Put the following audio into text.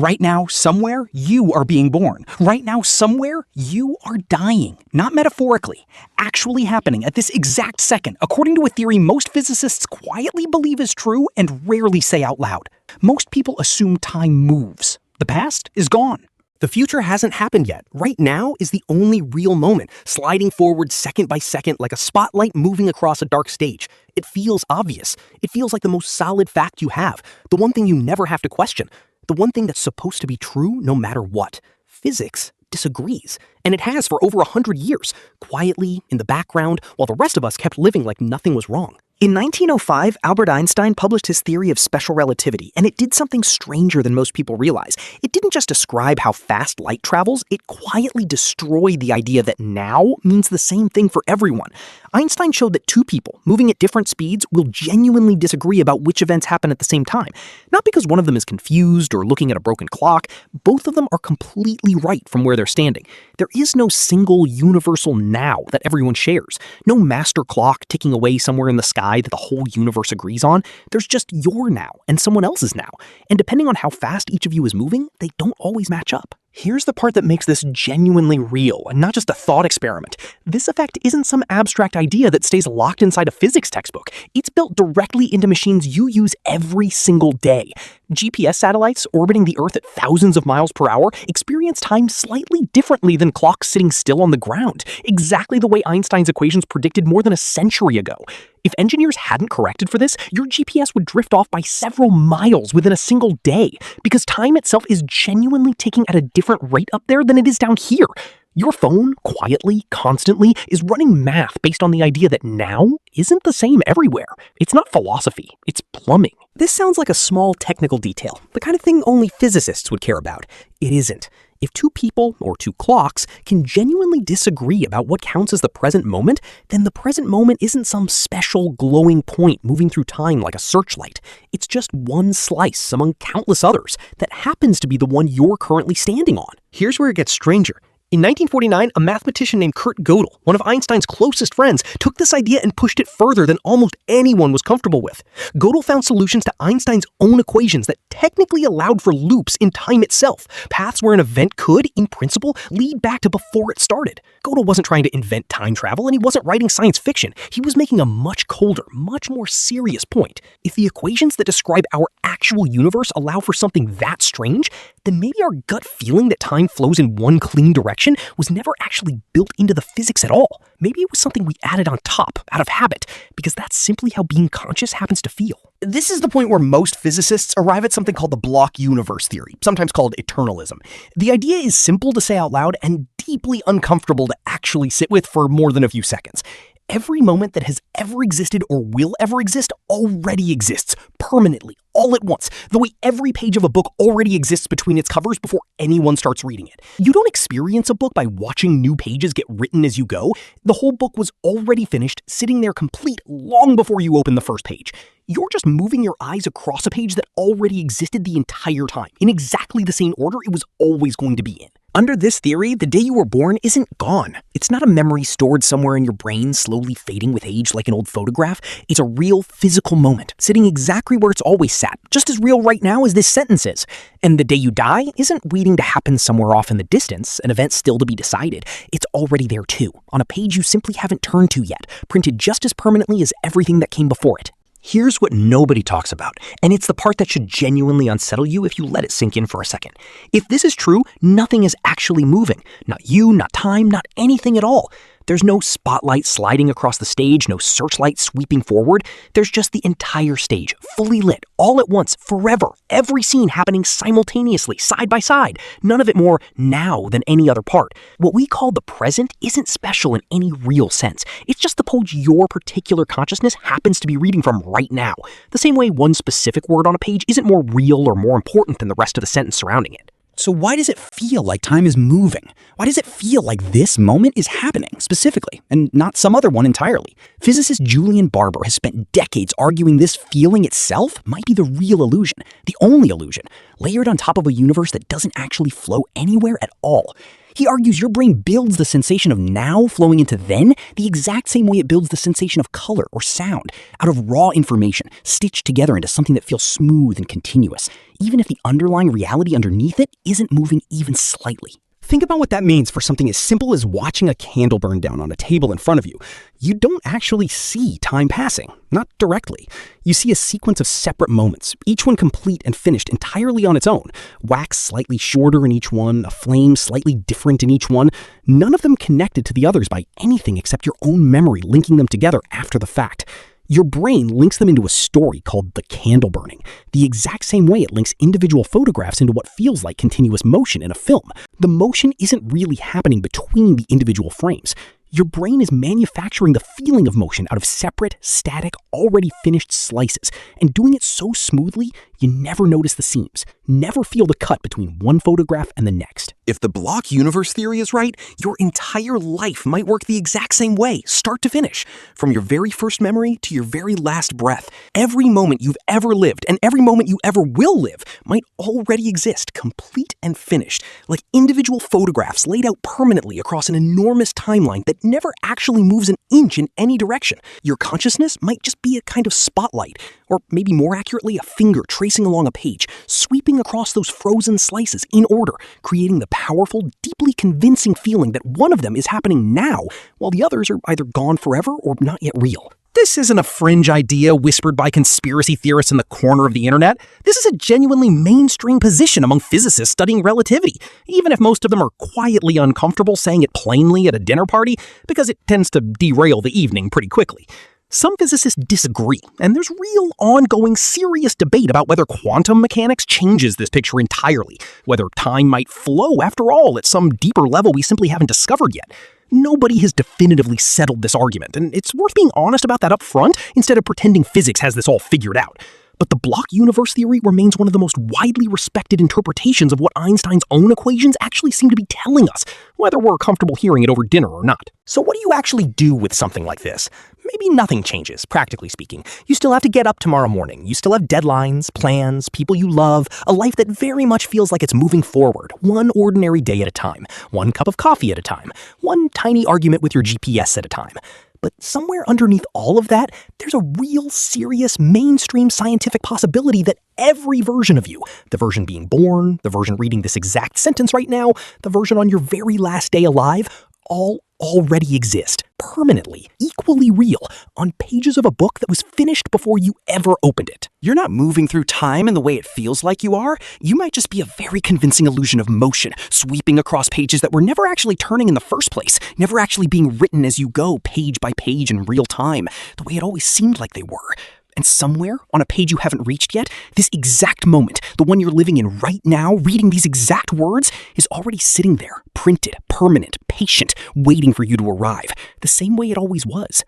Right now, somewhere, you are being born. Right now, somewhere, you are dying. Not metaphorically, actually happening at this exact second, according to a theory most physicists quietly believe is true and rarely say out loud. Most people assume time moves. The past is gone. The future hasn't happened yet. Right now is the only real moment, sliding forward second by second like a spotlight moving across a dark stage. It feels obvious. It feels like the most solid fact you have, the one thing you never have to question, the one thing that's supposed to be true no matter what. Physics disagrees, and it has for over 100 years, quietly, in the background, while the rest of us kept living like nothing was wrong. In 1905, Albert Einstein published his theory of special relativity, and it did something stranger than most people realize. It didn't just describe how fast light travels, it quietly destroyed the idea that now means the same thing for everyone. Einstein showed that two people moving at different speeds will genuinely disagree about which events happen at the same time. Not because one of them is confused or looking at a broken clock, both of them are completely right from where they're standing. There is no single universal now that everyone shares. No master clock ticking away somewhere in the sky that the whole universe agrees on. There's just your now and someone else's now. And depending on how fast each of you is moving, they don't always match up. Here's the part that makes this genuinely real and not just a thought experiment. This effect isn't some abstract idea that stays locked inside a physics textbook. It's built directly into machines you use every single day. GPS satellites orbiting the Earth at thousands of miles per hour experience time slightly differently than clocks sitting still on the ground, exactly the way Einstein's equations predicted more than a century ago. If engineers hadn't corrected for this, your GPS would drift off by several miles within a single day, because time itself is genuinely ticking at a different rate up there than it is down here. Your phone, quietly, constantly, is running math based on the idea that now isn't the same everywhere. It's not philosophy, it's plumbing. This sounds like a small technical detail, the kind of thing only physicists would care about. It isn't. If two people, or two clocks, can genuinely disagree about what counts as the present moment, then the present moment isn't some special glowing point moving through time like a searchlight. It's just one slice among countless others that happens to be the one you're currently standing on. Here's where it gets stranger. In 1949, a mathematician named Gödel, one of Einstein's closest friends, took this idea and pushed it further than almost anyone was comfortable with. Gödel found solutions to Einstein's own equations that technically allowed for loops in time itself, paths where an event could, in principle, lead back to before it started. Gödel wasn't trying to invent time travel, and he wasn't writing science fiction. He was making a much colder, much more serious point. If the equations that describe our actual universe allow for something that strange, then maybe our gut feeling that time flows in one clean direction was never actually built into the physics at all. Maybe it was something we added on top, out of habit, because that's simply how being conscious happens to feel. This is the point where most physicists arrive at something called the block universe theory, sometimes called eternalism. The idea is simple to say out loud and deeply uncomfortable to actually sit with for more than a few seconds. Every moment that has ever existed or will ever exist already exists, permanently, all at once, the way every page of a book already exists between its covers before anyone starts reading it. You don't experience a book by watching new pages get written as you go. The whole book was already finished, sitting there complete long before you open the first page. You're just moving your eyes across a page that already existed the entire time, in exactly the same order it was always going to be in. Under this theory, the day you were born isn't gone. It's not a memory stored somewhere in your brain slowly fading with age like an old photograph. It's a real physical moment, sitting exactly where it's always sat, just as real right now as this sentence is. And the day you die isn't waiting to happen somewhere off in the distance, an event still to be decided. It's already there too, on a page you simply haven't turned to yet, printed just as permanently as everything that came before it. Here's what nobody talks about, and it's the part that should genuinely unsettle you if you let it sink in for a second. If this is true, nothing is actually moving. Not you, not time, not anything at all. There's no spotlight sliding across the stage, no searchlight sweeping forward. There's just the entire stage, fully lit, all at once, forever. Every scene happening simultaneously, side by side. None of it more now than any other part. What we call the present isn't special in any real sense. It's just the page your particular consciousness happens to be reading from right now. The same way one specific word on a page isn't more real or more important than the rest of the sentence surrounding it. So why does it feel like time is moving? Why does it feel like this moment is happening specifically, and not some other one entirely? Physicist Julian Barbour has spent decades arguing this feeling itself might be the real illusion, the only illusion, layered on top of a universe that doesn't actually flow anywhere at all. He argues your brain builds the sensation of now flowing into then the exact same way it builds the sensation of color or sound, out of raw information, stitched together into something that feels smooth and continuous, even if the underlying reality underneath it isn't moving even slightly. Think about what that means for something as simple as watching a candle burn down on a table in front of you. You don't actually see time passing, not directly. You see a sequence of separate moments, each one complete and finished entirely on its own. Wax slightly shorter in each one, a flame slightly different in each one, none of them connected to the others by anything except your own memory linking them together after the fact. Your brain links them into a story called the candle burning, the exact same way it links individual photographs into what feels like continuous motion in a film. The motion isn't really happening between the individual frames. Your brain is manufacturing the feeling of motion out of separate, static, already finished slices, and doing it so smoothly, you never notice the seams, never feel the cut between one photograph and the next. If the block universe theory is right, your entire life might work the exact same way, start to finish. From your very first memory to your very last breath, every moment you've ever lived and every moment you ever will live might already exist, complete and finished, like individual photographs laid out permanently across an enormous timeline that never actually moves an inch in any direction. Your consciousness might just be a kind of spotlight, or maybe more accurately, a finger tracing along a page, sweeping across those frozen slices in order, creating the powerful, deeply convincing feeling that one of them is happening now, while the others are either gone forever or not yet real. This isn't a fringe idea whispered by conspiracy theorists in the corner of the internet. This is a genuinely mainstream position among physicists studying relativity, even if most of them are quietly uncomfortable saying it plainly at a dinner party, because it tends to derail the evening pretty quickly. Some physicists disagree, and there's real, ongoing, serious debate about whether quantum mechanics changes this picture entirely, whether time might flow after all at some deeper level we simply haven't discovered yet. Nobody has definitively settled this argument, and it's worth being honest about that up front instead of pretending physics has this all figured out. But the block universe theory remains one of the most widely respected interpretations of what Einstein's own equations actually seem to be telling us, whether we're comfortable hearing it over dinner or not. So what do you actually do with something like this? Maybe nothing changes, practically speaking. You still have to get up tomorrow morning. You still have deadlines, plans, people you love, a life that very much feels like it's moving forward, one ordinary day at a time, one cup of coffee at a time, one tiny argument with your GPS at a time. But somewhere underneath all of that, there's a real serious mainstream scientific possibility that every version of you, the version being born, the version reading this exact sentence right now, the version on your very last day alive, all already exist, permanently, equally real, on pages of a book that was finished before you ever opened it. You're not moving through time in the way it feels like you are. You might just be a very convincing illusion of motion, sweeping across pages that were never actually turning in the first place, never actually being written as you go, page by page in real time, the way it always seemed like they were. And somewhere, on a page you haven't reached yet, this exact moment, the one you're living in right now, reading these exact words, is already sitting there, printed, permanent, patient, waiting for you to arrive, the same way it always was.